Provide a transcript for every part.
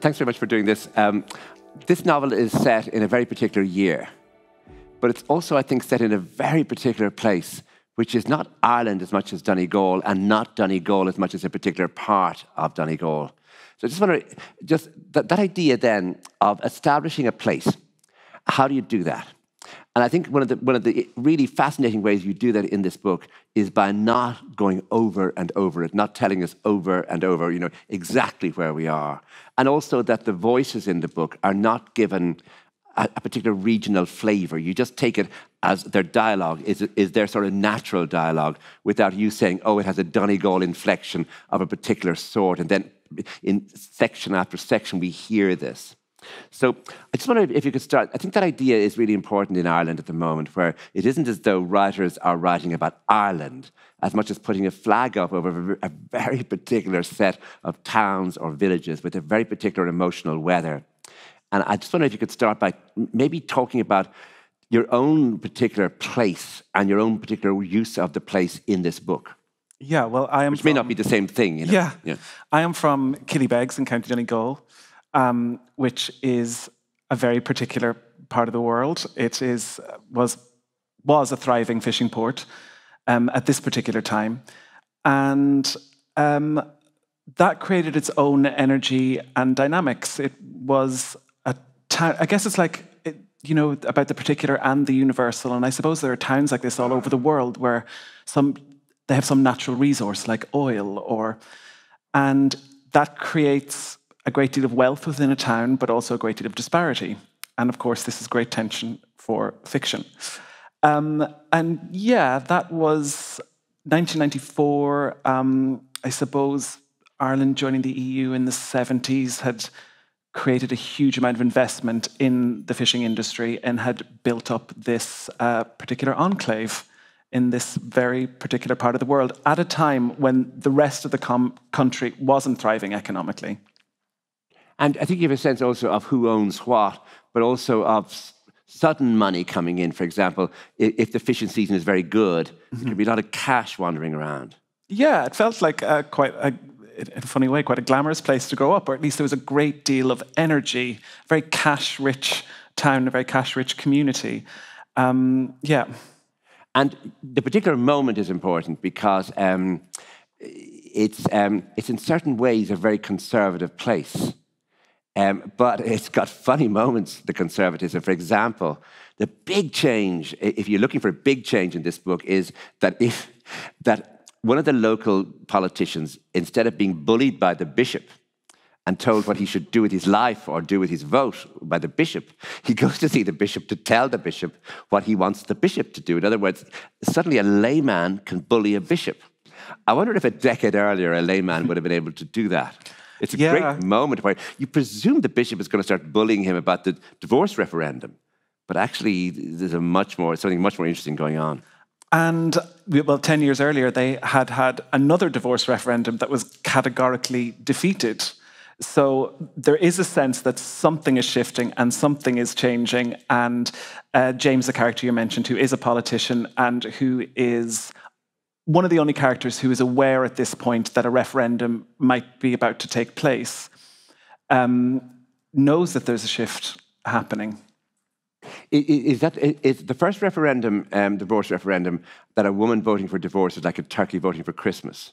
thanks very much for doing this. This novel is set in a very particular year, but it's also, I think, set in a very particular place, which is not Ireland as much as Donegal, and not Donegal as much as a particular part of Donegal. So I just wonder, that idea then of establishing a place, how do you do that? And I think one of the really fascinating ways you do that in this book is by not going over and over it, not telling us over and over, exactly where we are. And also that the voices in the book are not given a particular regional flavor. You just take it as their dialogue is their sort of natural dialogue, without you saying, oh, it has a Donegal inflection of a particular sort. And then in section after section, we hear this. So I just wonder if you could start. I think that idea is really important in Ireland at the moment, where it isn't as though writers are writing about Ireland as much as putting a flag up over a very particular set of towns or villages with a very particular emotional weather. And I just wonder if you could start by maybe talking about your own particular place and your own particular use of the place in this book. Yeah, well, which may not be the same thing. Yeah. I am from Killybegs in County Donegal, which is a very particular part of the world. It was a thriving fishing port at this particular time, and that created its own energy and dynamics. It was a town. I guess it's like about the particular and the universal. And I suppose there are towns like this all over the world where they have some natural resource like oil, and that creates a great deal of wealth within a town, but also a great deal of disparity. And of course, this is great tension for fiction. And yeah, that was 1994. I suppose Ireland joining the EU in the 70s had created a huge amount of investment in the fishing industry and had built up this particular enclave in this very particular part of the world at a time when the rest of the country wasn't thriving economically. And I think you have a sense also of who owns what, but also of sudden money coming in. For example, if the fishing season is very good, there could be a lot of cash wandering around. Yeah, it felt like in a funny way, quite a glamorous place to grow up, or at least there was a great deal of energy, a very cash-rich town, a very cash-rich community. Yeah. And the particular moment is important because it's in certain ways a very conservative place. But it's got funny moments, the conservatism. For example, the big change, if you're looking for a big change in this book, is that one of the local politicians, instead of being bullied by the bishop and told what he should do with his life or do with his vote by the bishop, he goes to see the bishop to tell the bishop what he wants the bishop to do. In other words, suddenly a layman can bully a bishop. I wonder if a decade earlier a layman would have been able to do that. It's a great moment where you presume the bishop is going to start bullying him about the divorce referendum. But actually, there's something much more interesting going on. And, well, 10 years earlier, they had another divorce referendum that was categorically defeated. So there is a sense that something is shifting and something is changing. And James, the character you mentioned, who is a politician and who is one of the only characters who is aware at this point that a referendum might be about to take place, knows that there's a shift happening. Is the first referendum, divorce referendum, that a woman voting for divorce is like a turkey voting for Christmas?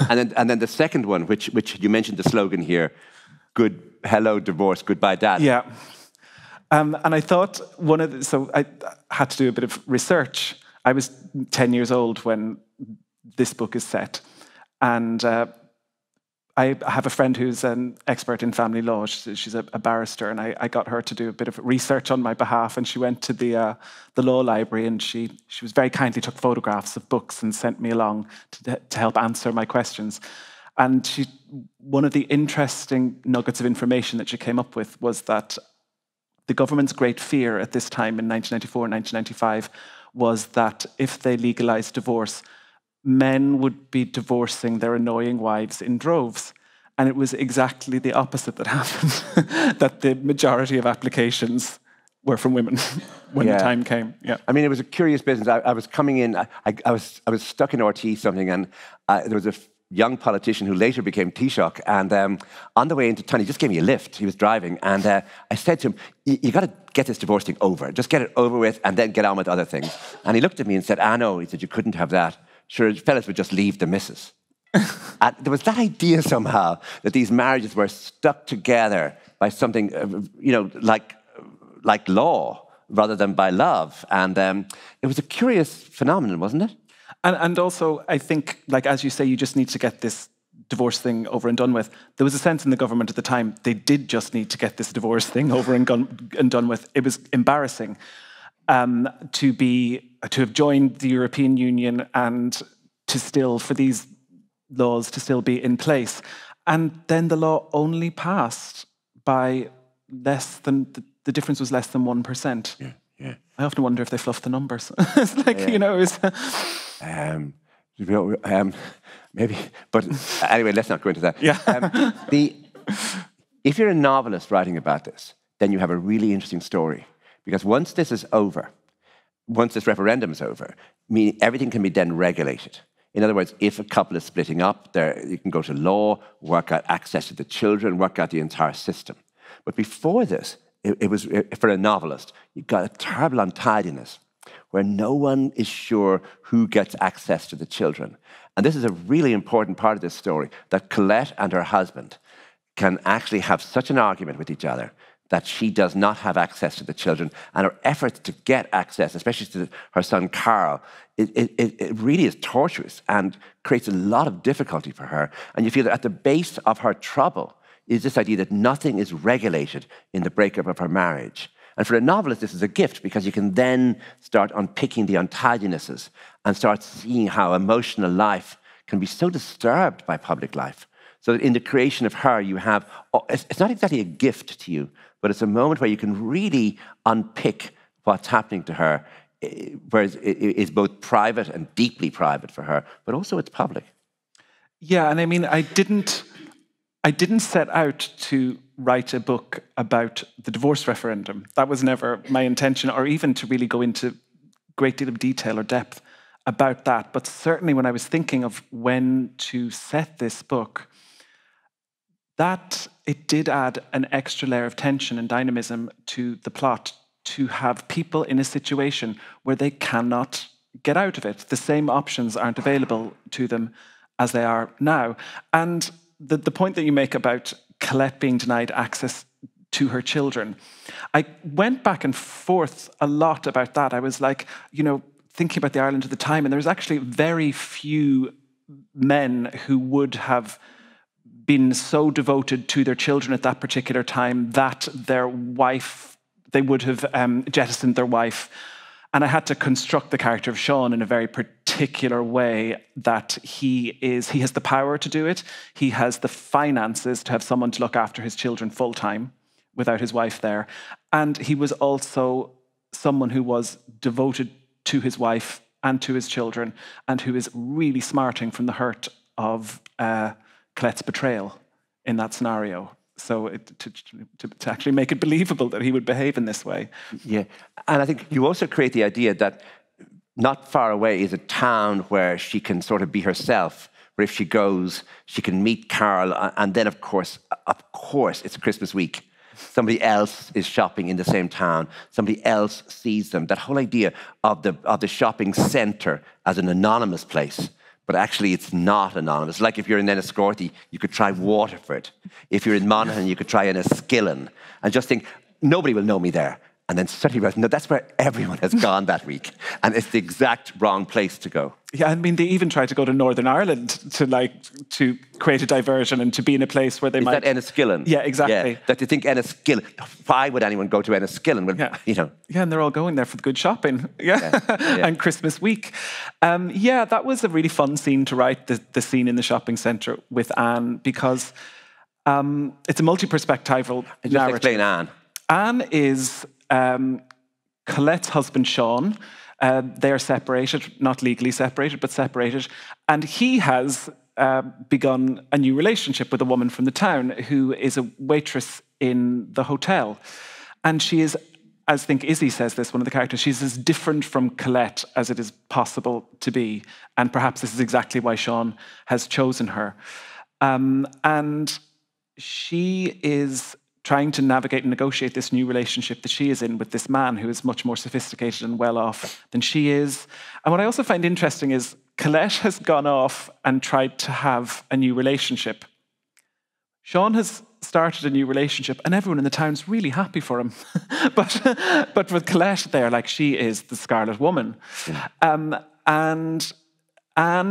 and then the second one, which you mentioned the slogan here, hello divorce, goodbye dad. Yeah. And I thought so I had to do a bit of research. I was 10 years old when this book is set. And I have a friend who's an expert in family law. She's a barrister, and I got her to do a bit of research on my behalf. And she went to the law library, and she was very kindly took photographs of books and sent me along to help answer my questions. And one of the interesting nuggets of information that she came up with was that the government's great fear at this time in 1994 and 1995 was that if they legalized divorce, men would be divorcing their annoying wives in droves. And it was exactly the opposite that happened, that the majority of applications were from women when the time came. Yeah. I mean, it was a curious business. I was coming in, I was stuck in RT something, and there was a young politician who later became Taoiseach. And on the way into town, he just gave me a lift. He was driving. And I said to him, you got to get this divorce thing over. Just get it over with and then get on with other things. And he looked at me and said, no. He said, you couldn't have that. Sure, fellas would just leave the missus. And there was that idea somehow that these marriages were stuck together by something, like law rather than by love. And it was a curious phenomenon, wasn't it? And also, I think, like as you say, you just need to get this divorce thing over and done with. There was a sense in the government at the time they did just need to get this divorce thing over and done with. It was embarrassing to have joined the European Union and to still, for these laws to still be in place. And then the law only passed by less than, the difference was less than 1%. Yeah, yeah. I often wonder if they fluffed the numbers. It's like, yeah. you know, it's... Maybe, but anyway, let's not go into that. Yeah. If you're a novelist writing about this, then you have a really interesting story. Because once this is over, once this referendum is over, everything can be then regulated. In other words, if a couple is splitting up, you can go to law, work out access to the children, work out the entire system. But before this, it was, for a novelist, you got a terrible untidiness where no one is sure who gets access to the children. And this is a really important part of this story, that Colette and her husband can actually have such an argument with each other that she does not have access to the children, and her efforts to get access, especially to her son Carl, it really is torturous and creates a lot of difficulty for her. And you feel that at the base of her trouble is this idea that nothing is regulated in the breakup of her marriage. And for a novelist, this is a gift because you can then start unpicking the untidinesses and start seeing how emotional life can be so disturbed by public life. So that in the creation of her, you have, it's not exactly a gift to you, but it's a moment where you can really unpick what's happening to her, whereas it is both private and deeply private for her, but also it's public. Yeah, and I mean, I didn't set out to write a book about the divorce referendum. That was never my intention, or even to really go into a great deal of detail or depth about that. But certainly when I was thinking of when to set this book, that it did add an extra layer of tension and dynamism to the plot, to have people in a situation where they cannot get out of it. The same options aren't available to them as they are now. And the point that you make about Colette being denied access to her children, I went back and forth a lot about that. I was like, you know, thinking about the Ireland of the time, and there was actually very few men who would have been so devoted to their children at that particular time that their wife, they would have jettisoned their wife. And I had to construct the character of Shaun in a very particular way, that he has the power to do it. He has the finances to have someone to look after his children full time without his wife there. And he was also someone who was devoted to his wife and to his children, and who is really smarting from the hurt of Colette's betrayal in that scenario. So to actually make it believable that he would behave in this way. Yeah, and I think you also create the idea that not far away is a town where she can sort of be herself, where if she goes, she can meet Carl, and then of course, it's Christmas week. Somebody else is shopping in the same town. Somebody else sees them. That whole idea of the shopping centre as an anonymous place. But actually, it's not anonymous. Like if you're in Enniscorthy, you could try Waterford. If you're in Monaghan, you could try Enniskillen. And just think, nobody will know me there. And then suddenly realize, no, that's where everyone has gone that week. And it's the exact wrong place to go. Yeah, I mean, they even tried to go to Northern Ireland to create a diversion and to be in a place where they might... Is that Enniskillen? Yeah, exactly. Yeah, that you think Enniskillen, why would anyone go to Enniskillen? Well, yeah. You know. Yeah, and they're all going there for the good shopping. Yeah, yeah. And Christmas week. Yeah, that was a really fun scene to write, the scene in the shopping centre with Anne, because it's a multi-perspectival narrative. Just explain Anne. Anne is Colette's husband, Shaun. They are separated, not legally separated, but separated. And he has begun a new relationship with a woman from the town who is a waitress in the hotel. And she is as I think Izzy says this, one of the characters, she's as different from Colette as it is possible to be. And perhaps this is exactly why Shaun has chosen her. And she is trying to navigate and negotiate this new relationship that she is in with this man who is much more sophisticated and well off than she is. And what I also find interesting is Colette has gone off and tried to have a new relationship. Shaun has started a new relationship and everyone in the town's really happy for him. but with Colette there, like, she is the Scarlet Woman. And Anne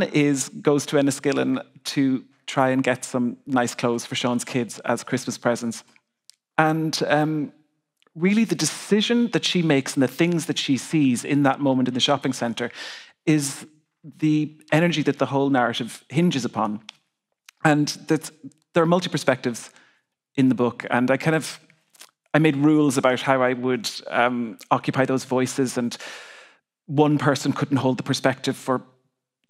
goes to Enniskillen to try and get some nice clothes for Shaun's kids as Christmas presents. And really the decision that she makes and the things that she sees in that moment in the shopping centre is the energy that the whole narrative hinges upon. And there are multi-perspectives in the book, and I made rules about how I would occupy those voices, and one person couldn't hold the perspective for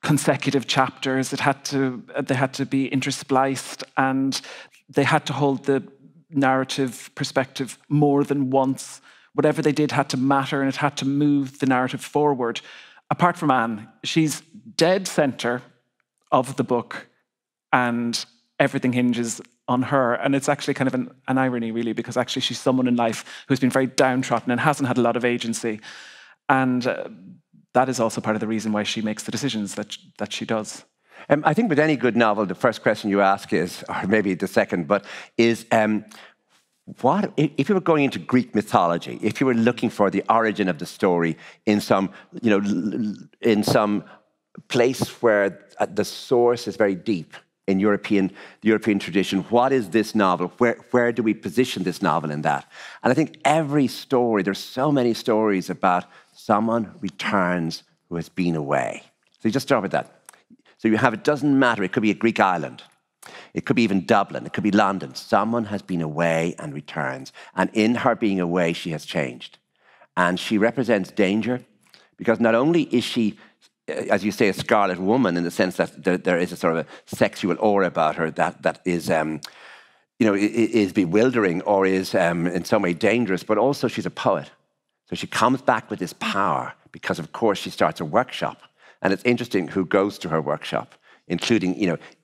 consecutive chapters. They had to be interspliced, and they had to hold the narrative perspective more than once. Whatever they did had to matter, and it had to move the narrative forward. Apart from Anne, she's dead centre of the book, and everything hinges on her. And it's actually kind of an irony, really, because actually she's someone in life who's been very downtrodden and hasn't had a lot of agency. And that is also part of the reason why she makes the decisions that she does. I think with any good novel, the first question you ask is, or maybe the second, but is, what if you were going into Greek mythology, if you were looking for the origin of the story in some, in some place where the source is very deep in the European tradition, what is this novel? Where do we position this novel in that? And I think every story, there's so many stories about someone returns who has been away. So you just start with that. So you have, it doesn't matter, it could be a Greek island, it could be even Dublin, it could be London. Someone has been away and returns. And in her being away, she has changed. And she represents danger, because not only is she, as you say, a Scarlet Woman, in the sense that there is a sort of a sexual aura about her that is, is bewildering or is in some way dangerous, but also she's a poet. So she comes back with this power because, of course, she starts a workshop. And it's interesting who goes to her workshop, including,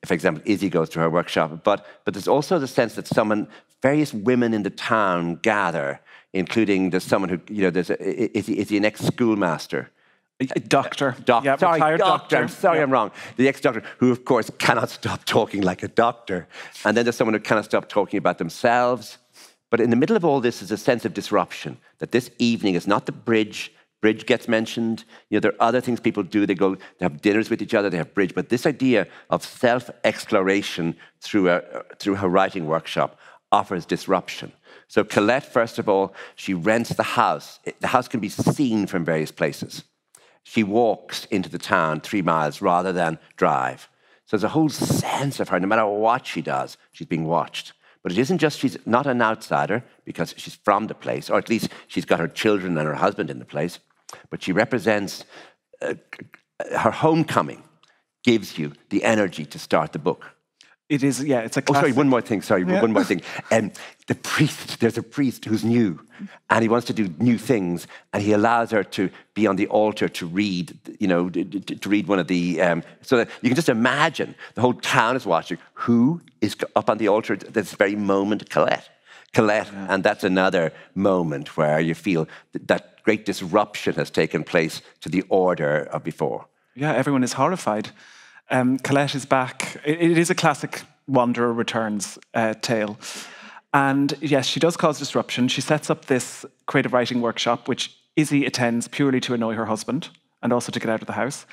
for example, Izzy goes to her workshop. But there's also the sense that various women in the town gather, including there's someone who, is he an ex-schoolmaster? Doctor. Yeah, sorry, doctor. Sorry, I'm wrong. The ex-doctor, who, of course, cannot stop talking like a doctor. And then there's someone who cannot stop talking about themselves. But in the middle of all this is a sense of disruption, that this evening is not the bridge. Bridge gets mentioned. There are other things people do. They have dinners with each other, they have bridge. But this idea of self-exploration through her writing workshop offers disruption. So Colette, first of all, she rents the house. The house can be seen from various places. She walks into the town 3 miles rather than drive. So there's a whole sense of her, no matter what she does, she's being watched. But it isn't just she's not an outsider because she's from the place, or at least she's got her children and her husband in the place, but she represents her homecoming gives you the energy to start the book. It is, yeah, it's a classic. Oh, sorry, one more thing. The priest, there's a priest who's new, and he wants to do new things, and he allows her to be on the altar to read, to read one of the, so that you can just imagine the whole town is watching. Who is up on the altar at this very moment? Colette. Yeah. And that's another moment where you feel that great disruption has taken place to the order of before. Yeah, everyone is horrified. Colette is back. It is a classic Wanderer Returns tale. And yes, she does cause disruption. She sets up this creative writing workshop, which Izzy attends purely to annoy her husband and also to get out of the house.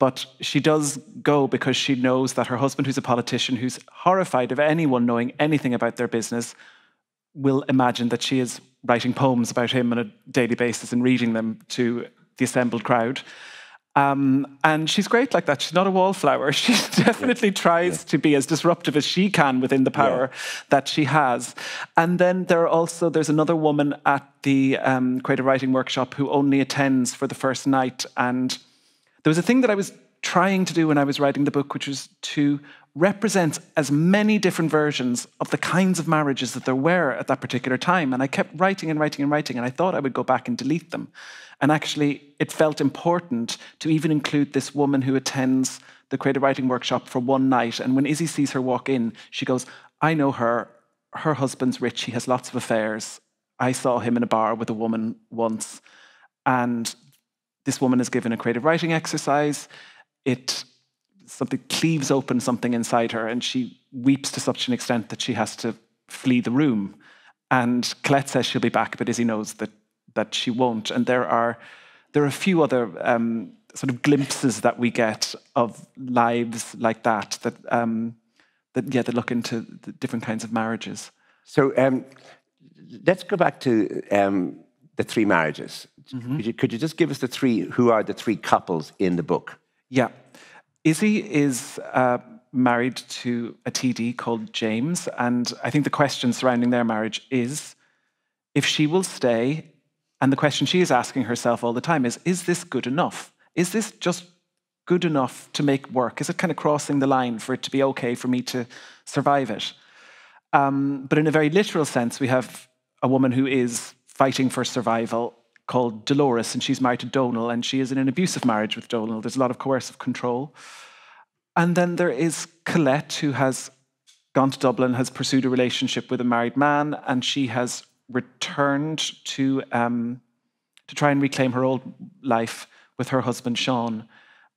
But she does go because she knows that her husband, who's a politician, who's horrified of anyone knowing anything about their business, will imagine that she is writing poems about him on a daily basis and reading them to the assembled crowd. And she's great like that. She's not a wallflower. She definitely tries to be as disruptive as she can within the power that she has. And then there's another woman at the creative writing workshop who only attends for the first night. And there was a thing that I was trying to do when I was writing the book, which was to represents as many different versions of the kinds of marriages that there were at that particular time. And I kept writing and writing and writing, and I thought I would go back and delete them. And actually, it felt important to even include this woman who attends the creative writing workshop for one night. And when Izzy sees her walk in, she goes, I know her. Her husband's rich. He has lots of affairs. I saw him in a bar with a woman once. And this woman is given a creative writing exercise. Something cleaves open something inside her, and she weeps to such an extent that she has to flee the room. And Colette says she'll be back, but Izzy knows that she won't. And there are a few other sort of glimpses that we get of lives like that that look into the different kinds of marriages. So let's go back to the three marriages. Mm-hmm. Could you just give us who are the three couples in the book? Yeah. Izzy is married to a TD called James, and I think the question surrounding their marriage is if she will stay, and the question she is asking herself all the time is this good enough? Is this just good enough to make work? Is it kind of crossing the line for it to be okay for me to survive it? But in a very literal sense, we have a woman who is fighting for survival called Dolores, and she's married to Donal, and she is in an abusive marriage with Donal. There's a lot of coercive control. And then there is Colette, who has gone to Dublin, has pursued a relationship with a married man, and she has returned to try and reclaim her old life with her husband, Shaun.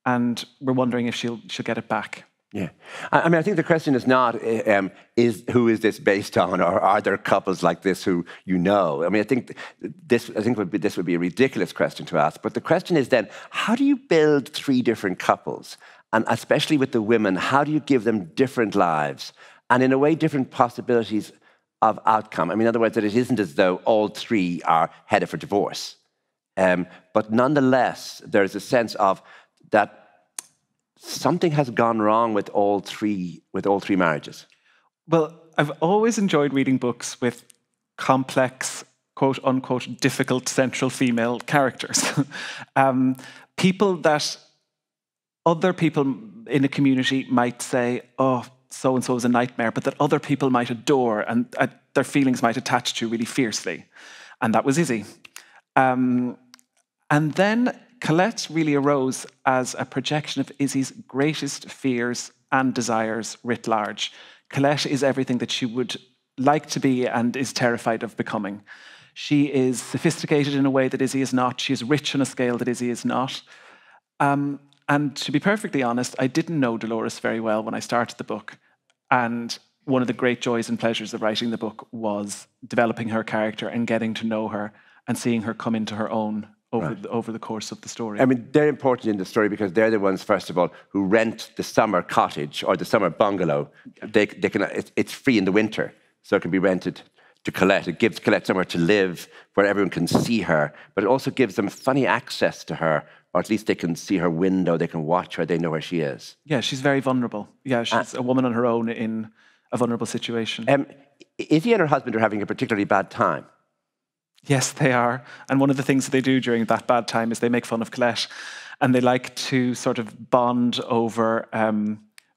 And we're wondering if she'll get it back. Yeah. I mean, I think the question is not, who is this based on, or are there couples like this who you know? I mean, I think this would be a ridiculous question to ask. But the question is then, how do you build three different couples? And especially with the women, how do you give them different lives? And in a way, different possibilities of outcome. I mean, in other words, that it isn't as though all three are headed for divorce. But nonetheless, there's a sense of that something has gone wrong with all three marriages. Well, I've always enjoyed reading books with complex, quote unquote, difficult central female characters. People that other people in a community might say, oh, so-and-so is a nightmare, but that other people might adore and their feelings might attach to really fiercely. And that was Izzy. And then Colette really arose as a projection of Izzy's greatest fears and desires writ large. Colette is everything that she would like to be and is terrified of becoming. She is sophisticated in a way that Izzy is not. She is rich on a scale that Izzy is not. And to be perfectly honest, I didn't know Dolores very well when I started the book. And one of the great joys and pleasures of writing the book was developing her character and getting to know her and seeing her come into her own over the course of the story. I mean, they're important in the story because they're the ones, first of all, who rent the summer cottage or the summer bungalow. It's free in the winter, so it can be rented to Colette. It gives Colette somewhere to live where everyone can see her, but it also gives them funny access to her, or at least they can see her window, they can watch her, they know where she is. Yeah, she's very vulnerable. Yeah, she's a woman on her own in a vulnerable situation. Izzy and her husband are having a particularly bad time. Yes, they are. And one of the things that they do during that bad time is they make fun of Colette. And they like to sort of bond over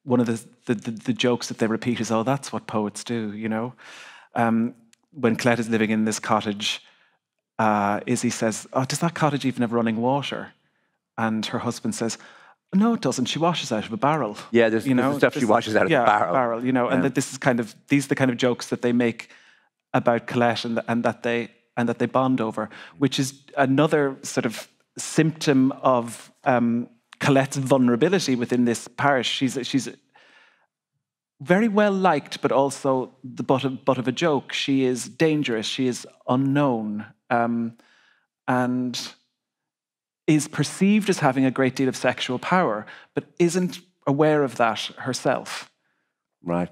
one of the jokes that they repeat is, oh, that's what poets do, you know? When Colette is living in this cottage, Izzy says, oh, does that cottage even have running water? And her husband says, no, it doesn't. She washes out of a barrel. Yeah, there's stuff she washes out of a barrel. You know, and that these are the kind of jokes that they make about Colette and that they bond over, which is another sort of symptom of Colette's vulnerability within this parish. She's very well liked, but also the butt of a joke. She is dangerous. She is unknown, and is perceived as having a great deal of sexual power, but isn't aware of that herself. Right.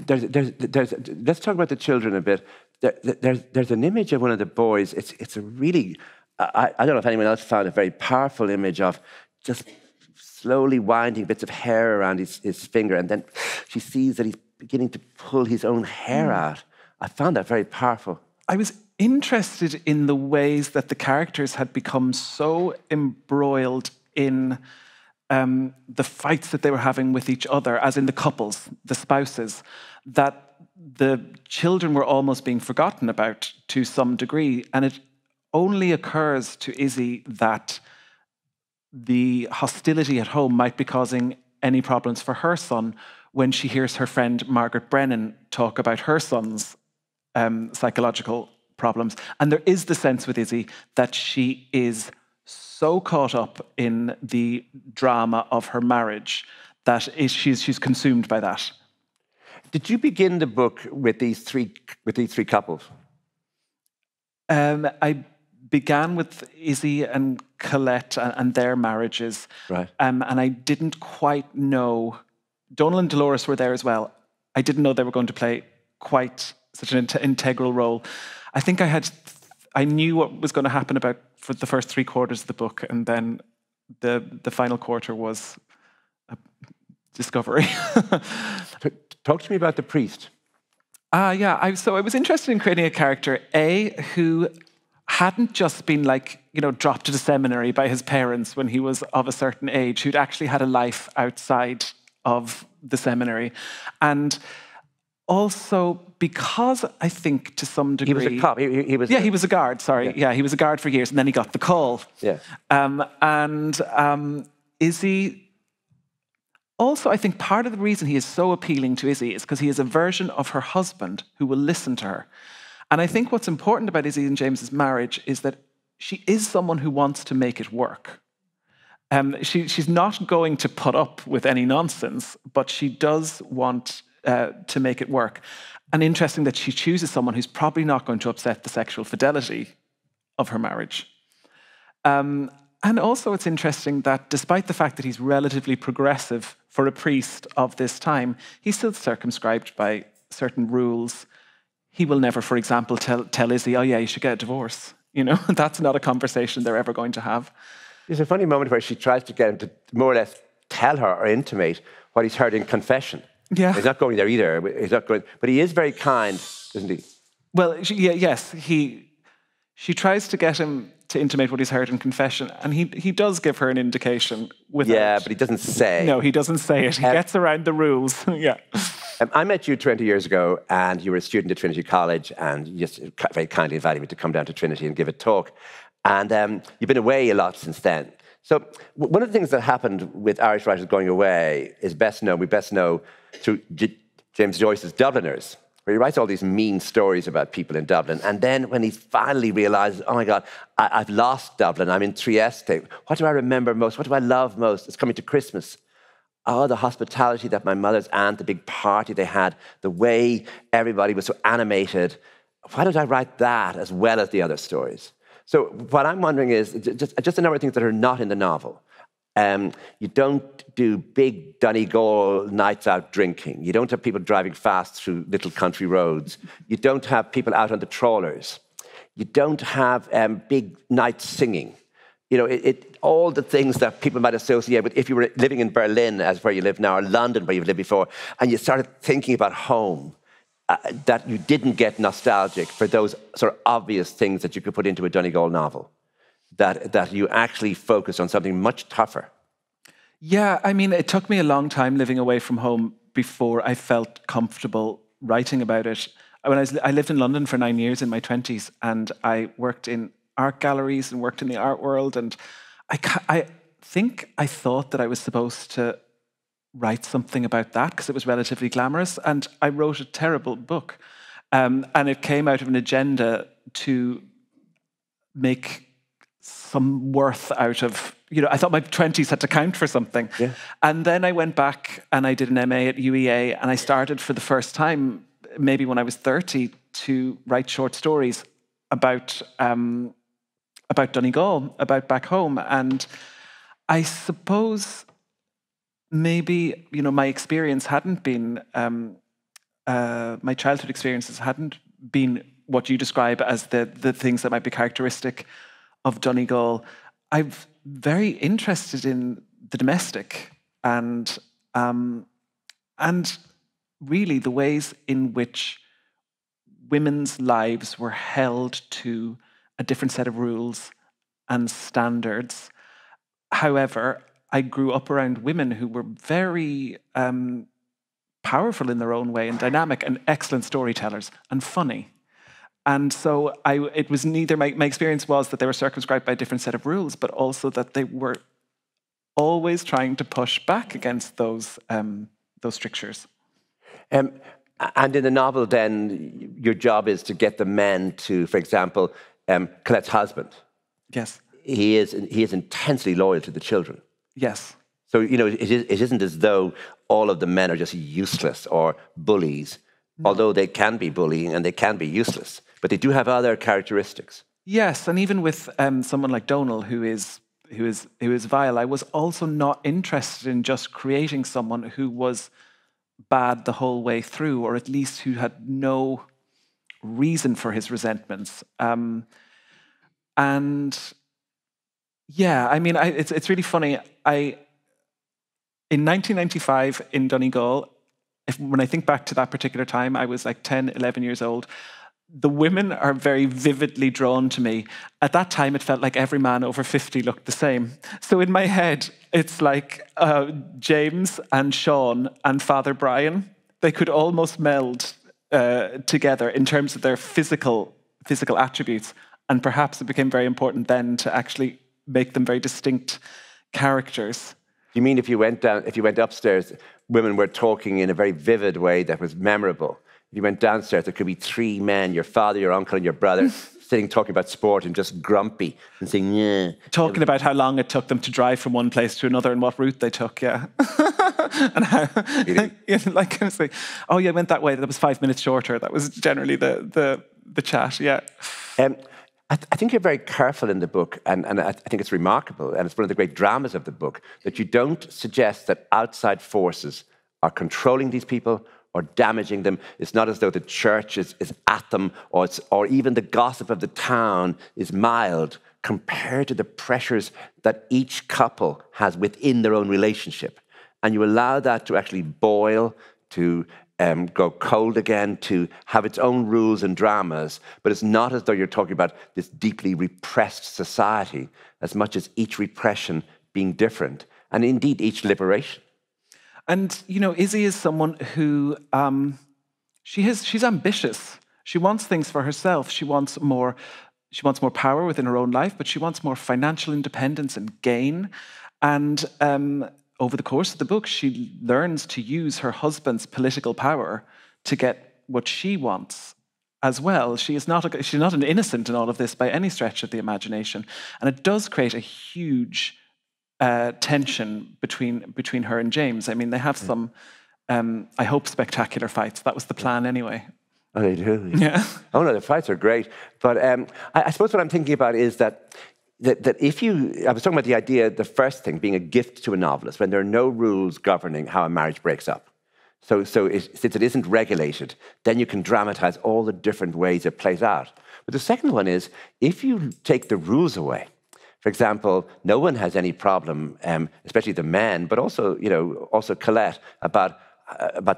Let's talk about the children a bit. There's an image of one of the boys. It's a really, I don't know if anyone else found a very powerful image of just slowly winding bits of hair around his finger, and then she sees that he's beginning to pull his own hair out. I found that very powerful. I was interested in the ways that the characters had become so embroiled in the fights that they were having with each other, as in the couples, the spouses, that the children were almost being forgotten about to some degree. And it only occurs to Izzy that the hostility at home might be causing any problems for her son when she hears her friend Margaret Brennan talk about her son's psychological problems. And there is the sense with Izzy that she is so caught up in the drama of her marriage that she's consumed by that. Did you begin the book with these three couples? I began with Izzy and Colette and their marriages. Right. And I didn't quite know. Donal and Dolores were there as well. I didn't know they were going to play quite such an integral role. I think I knew what was going to happen for the first 3/4 of the book, and then the final quarter was a discovery. Talk to me about the priest. Yeah. So I was interested in creating a character, who hadn't just been dropped to the seminary by his parents when he was of a certain age, who'd actually had a life outside of the seminary. And also because I think to some degree... He was a cop. He was a guard, sorry. Yeah, he was a guard for years, and then he got the call. Yeah. Izzy... Also, I think part of the reason he is so appealing to Izzy is because he is a version of her husband who will listen to her. And I think what's important about Izzy and James's marriage is that she is someone who wants to make it work. She's not going to put up with any nonsense, but she does want to make it work. And interesting that she chooses someone who's probably not going to upset the sexual fidelity of her marriage. And also it's interesting that despite the fact that he's relatively progressive for a priest of this time, he's still circumscribed by certain rules. He will never, for example, tell Izzy, oh yeah, you should get a divorce. That's not a conversation they're ever going to have. There's a funny moment where she tries to get him to more or less tell her or intimate what he's heard in confession. Yeah. He's not going there either. He's not going, but he is very kind, isn't he? Well, yes. She tries to get him to intimate what he's heard in confession, and he does give her an indication without... Yeah, but he doesn't say. No, he doesn't say it. He gets around the rules. Yeah. I met you 20 years ago, and you were a student at Trinity College, and you just very kindly invited me to come down to Trinity and give a talk. And you've been away a lot since then. So one of the things that happened with Irish writers going away is we best know through James Joyce's Dubliners, where he writes all these mean stories about people in Dublin. And then when he finally realizes, oh my God, I've lost Dublin, I'm in Trieste. What do I remember most? What do I love most? It's coming to Christmas. Oh, the hospitality that my mother's aunt, the big party they had, the way everybody was so animated. Why don't I write that as well as the other stories? So what I'm wondering is just a number of things that are not in the novel. You don't do big Donegal nights out drinking. You don't have people driving fast through little country roads. You don't have people out on the trawlers. You don't have big nights singing. All the things that people might associate with if you were living in Berlin, as where you live now, or London, where you've lived before, and you started thinking about home, that you didn't get nostalgic for those sort of obvious things that you could put into a Donegal novel, that you actually focused on something much tougher. Yeah, I mean, it took me a long time living away from home before I felt comfortable writing about it. I lived in London for 9 years in my 20s, and I worked in art galleries and worked in the art world, and I think I thought that I was supposed to write something about that because it was relatively glamorous, and I wrote a terrible book. And it came out of an agenda to make some worth out of, I thought my 20s had to count for something. Yeah. And then I went back and I did an MA at UEA, and I started for the first time, maybe when I was 30, to write short stories about Donegal, about back home. And I suppose maybe, my experience hadn't been, my childhood experiences hadn't been what you describe as the things that might be characteristic of Donegal. I'm very interested in the domestic and really the ways in which women's lives were held to a different set of rules and standards. However, I grew up around women who were very powerful in their own way and dynamic and excellent storytellers and funny. And so it was neither, my experience was that they were circumscribed by a different set of rules, but also that they were always trying to push back against those strictures. And in the novel, then, your job is to get the men to, for example, Colette's husband. Yes. He is intensely loyal to the children. Yes. So, it isn't as though all of the men are just useless or bullies, although they can be bullying and they can be useless. But they do have other characteristics. Yes, and even with someone like Donal, who is vile, I was also not interested in just creating someone who was bad the whole way through, or at least who had no reason for his resentments. And yeah, I mean, it's really funny. In 1995 in Donegal, when I think back to that particular time, I was like 10, 11 years old. The women are very vividly drawn to me. At that time, it felt like every man over 50 looked the same. So in my head, it's like James and Shaun and Father Brian. They could almost meld together in terms of their physical attributes. And perhaps it became very important then to actually make them very distinct characters. You mean if you went upstairs, women were talking in a very vivid way that was memorable? If you went downstairs, there could be three men, your father, your uncle, and your brother, sitting talking about sport and just grumpy and saying, yeah. Talking about how long it took them to drive from one place to another and what route they took, yeah. And how, Really? yeah, like I was like, oh yeah, I went that way, that was 5 minutes shorter. That was generally the chat, yeah. I think you're very careful in the book, and I think it's remarkable, and it's one of the great dramas of the book, that you don't suggest that outside forces are controlling these people or damaging them. It's not as though the church is at them, or even the gossip of the town is mild compared to the pressures that each couple has within their own relationship. And you allow that to actually boil, to go cold again, to have its own rules and dramas, but it's not as though you're talking about this deeply repressed society as much as each repression being different, and indeed each liberation. And, Izzy is someone who, she's ambitious. She wants things for herself. She wants more power within her own life, but she wants more financial independence and gain. And over the course of the book, she learns to use her husband's political power to get what she wants as well. She's not an innocent in all of this by any stretch of the imagination. And it does create a huge tension between her and James. I mean, they have some, I hope, spectacular fights. That was the plan anyway. Oh, they do? Yeah. Oh, no, the fights are great. But I suppose what I'm thinking about is that if I was talking about the idea, the first thing being a gift to a novelist, when there are no rules governing how a marriage breaks up. So since it isn't regulated, then you can dramatize all the different ways it plays out. But the second one is, if you take the rules away, for example, no one has any problem, especially the men, but also, also Colette, about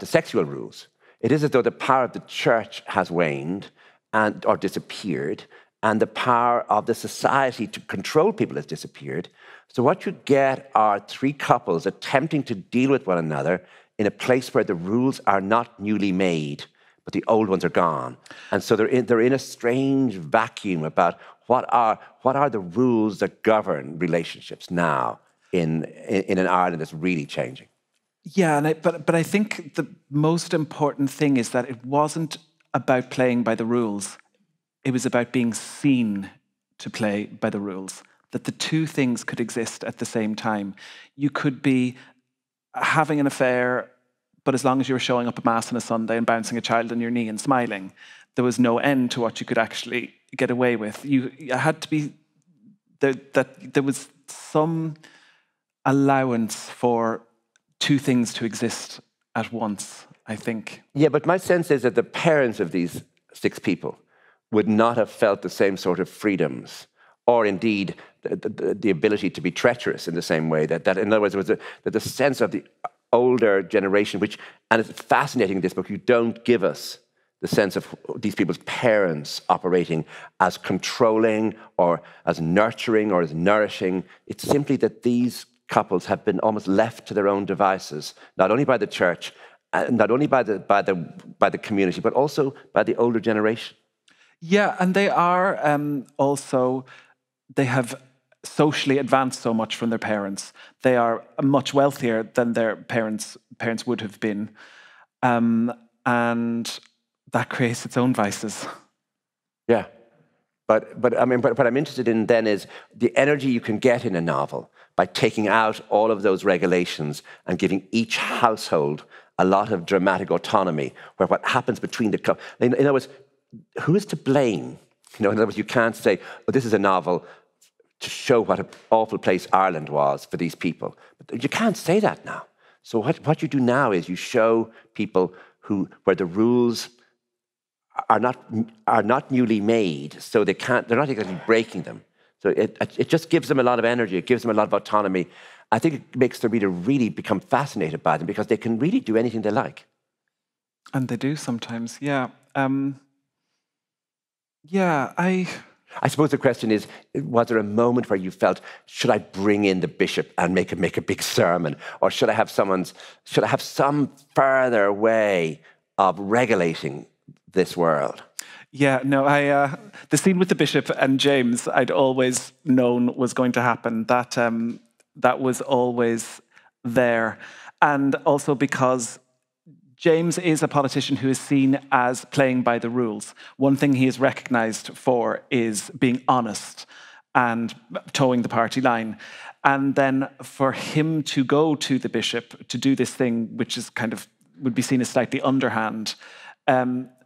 the sexual rules. It is as though the power of the church has waned or disappeared, and the power of the society to control people has disappeared. So what you get are three couples attempting to deal with one another in a place where the rules are not newly made, but the old ones are gone. And so they're in a strange vacuum about what are the rules that govern relationships now in an Ireland that's really changing. Yeah, but I think the most important thing is that it wasn't about playing by the rules. It was about being seen to play by the rules, that the two things could exist at the same time. You could be having an affair, but as long as you were showing up at Mass on a Sunday and bouncing a child on your knee and smiling, there was no end to what you could actually get away with. You had to be, that there was some allowance for two things to exist at once, I think. Yeah, but my sense is that the parents of these 6 people would not have felt the same sort of freedoms, or indeed the ability to be treacherous in the same way. That in other words, there was the sense of the older generation, and it's fascinating in this book, you don't give us the sense of these people's parents operating as controlling or as nurturing or as nourishing. It's simply that these couples have been almost left to their own devices, not only by the church, not only by the community, but also by the older generation. Yeah, and they are also, they have socially advanced so much from their parents. They are much wealthier than their parents would have been. And that creates its own vices. Yeah. But I mean, but what I'm interested in then is the energy you can get in a novel by taking out all of those regulations and giving each household a lot of dramatic autonomy, where what happens between the couple. In other words, who is to blame? In other words, you can't say, "Oh, this is a novel to show what an awful place Ireland was for these people." But you can't say that now. So what you do now is you show people where the rules are not newly made, so they're not exactly breaking them. So it just gives them a lot of energy. It gives them a lot of autonomy. I think it makes the reader really become fascinated by them because they can really do anything they like. And they do sometimes, yeah. I suppose the question is, was there a moment where you felt, should I bring in the bishop and make a big sermon? Or should I have some further way of regulating this world? Yeah, no, the scene with the bishop and James, I'd always known was going to happen. That was always there. And also because James is a politician who is seen as playing by the rules. One thing he is recognised for is being honest and towing the party line. And then for him to go to the bishop to do this thing, which is would be seen as slightly underhand,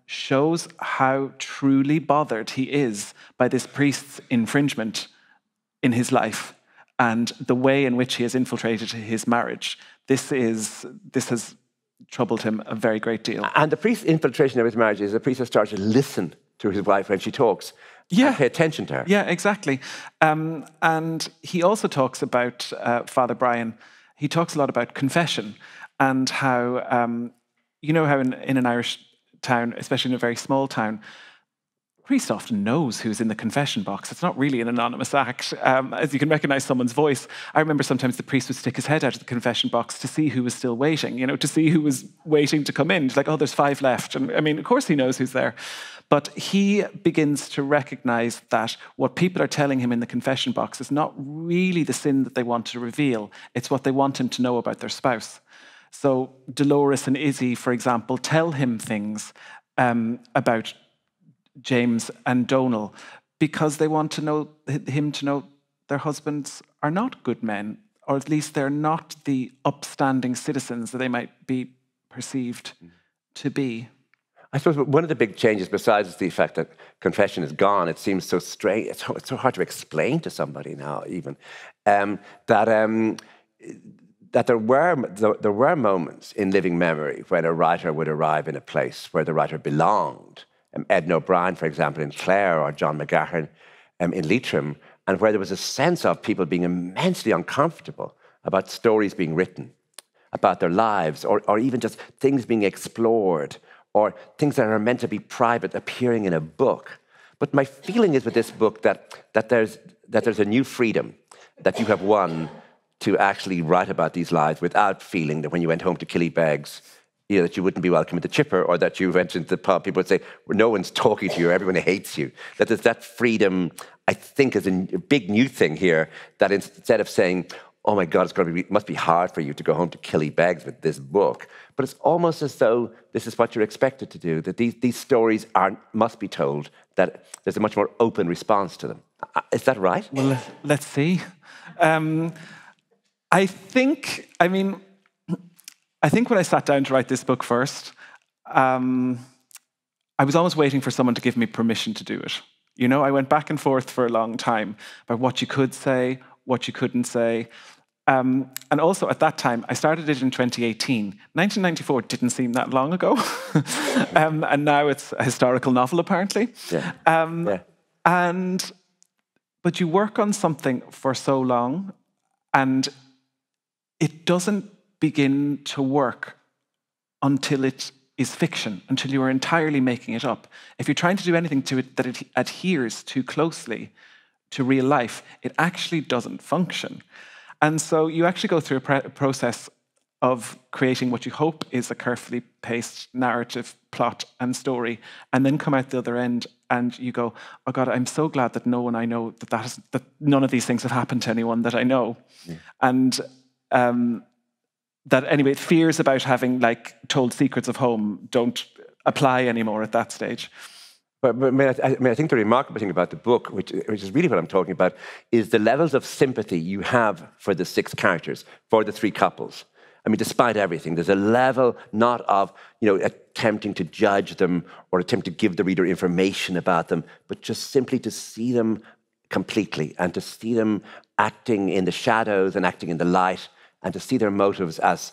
shows how truly bothered he is by this priest's infringement in his life and the way in which he has infiltrated his marriage. This has troubled him a very great deal. And the priest's infiltration of his marriage is the priest has started to listen to his wife when she talks. Yeah. And pay attention to her. Yeah, exactly. And he also talks about, Father Brian, he talks a lot about confession and how, you know how in an Irish town, especially in a very small town, the priest often knows who's in the confession box. It's not really an anonymous act, as you can recognize someone's voice. I remember sometimes the priest would stick his head out of the confession box to see who was still waiting, to see who was waiting to come in. It's like, oh, there's 5 left. And I mean, of course he knows who's there. But he begins to recognize that what people are telling him in the confession box is not really the sin that they want to reveal. It's what they want him to know about their spouse. So Dolores and Izzy, for example, tell him things about James and Donal because they want him to know their husbands are not good men, or at least they're not the upstanding citizens that they might be perceived to be. I suppose one of the big changes, besides the fact that confession is gone, it seems so strange, it's so hard to explain to somebody now even, that there were moments in living memory when a writer would arrive in a place where the writer belonged. Edna O'Brien, for example, in Clare, or John McGahern in Leitrim, and where there was a sense of people being immensely uncomfortable about stories being written, about their lives, or even just things being explored, or things that are meant to be private appearing in a book. But my feeling is with this book that there's a new freedom that you have won to actually write about these lives without feeling that when you went home to Killybegs, that you wouldn't be welcome at the Chipper, or that you went into the pub, people would say, well, no one's talking to you, everyone hates you. That there's that freedom, I think, is a big new thing here, that instead of saying, oh my God, it must be hard for you to go home to Killybegs with this book, but it's almost as though this is what you're expected to do, that these stories must be told, that there's a much more open response to them. Is that right? Well, let's see. I think when I sat down to write this book first, I was almost waiting for someone to give me permission to do it. I went back and forth for a long time about what you could say, what you couldn't say. And also at that time, I started it in 2018. 1994 didn't seem that long ago. And now it's a historical novel, apparently. Yeah. But you work on something for so long, and it doesn't begin to work until it is fiction, until you are entirely making it up. If you're trying to do anything to it that it adheres too closely to real life, it actually doesn't function. And so you actually go through a process of creating what you hope is a carefully paced narrative, plot, and story, and then come out the other end and you go, oh God, I'm so glad that no one I know, that none of these things have happened to anyone that I know. Yeah. And that anyway, fears about having like told secrets of home don't apply anymore at that stage. But I think the remarkable thing about the book, which is really what I'm talking about, is the levels of sympathy you have for the 6 characters, for the 3 couples. I mean, despite everything, there's a level not of, attempting to judge them or attempt to give the reader information about them, but just simply to see them completely and to see them acting in the shadows and acting in the light and to see their motives as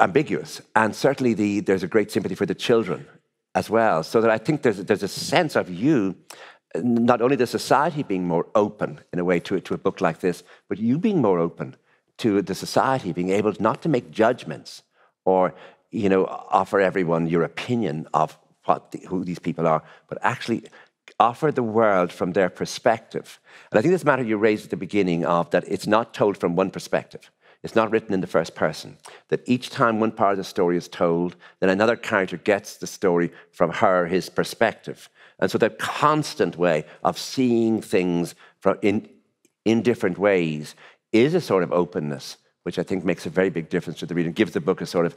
ambiguous. And certainly there's a great sympathy for the children as well. So that I think there's a sense of you, not only the society being more open in a way to a book like this, but you being more open to the society, being able not to make judgments or, offer everyone your opinion of who these people are, but actually offer the world from their perspective. And I think this matter you raised at the beginning of that it's not told from one perspective. It's not written in the first person. That each time one part of the story is told, then another character gets the story from his perspective. And so that constant way of seeing things in different ways is a sort of openness, which I think makes a very big difference to the reader and gives the book a sort of,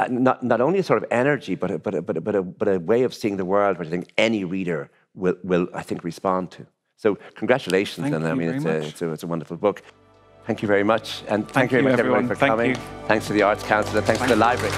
not only a sort of energy, but a way of seeing the world which I think any reader will I think, respond to. So congratulations. Thank and you I mean, it's a wonderful book. Thank you very much. And thank you very much, everyone, for coming. Thanks to the Arts Council and thanks to the library.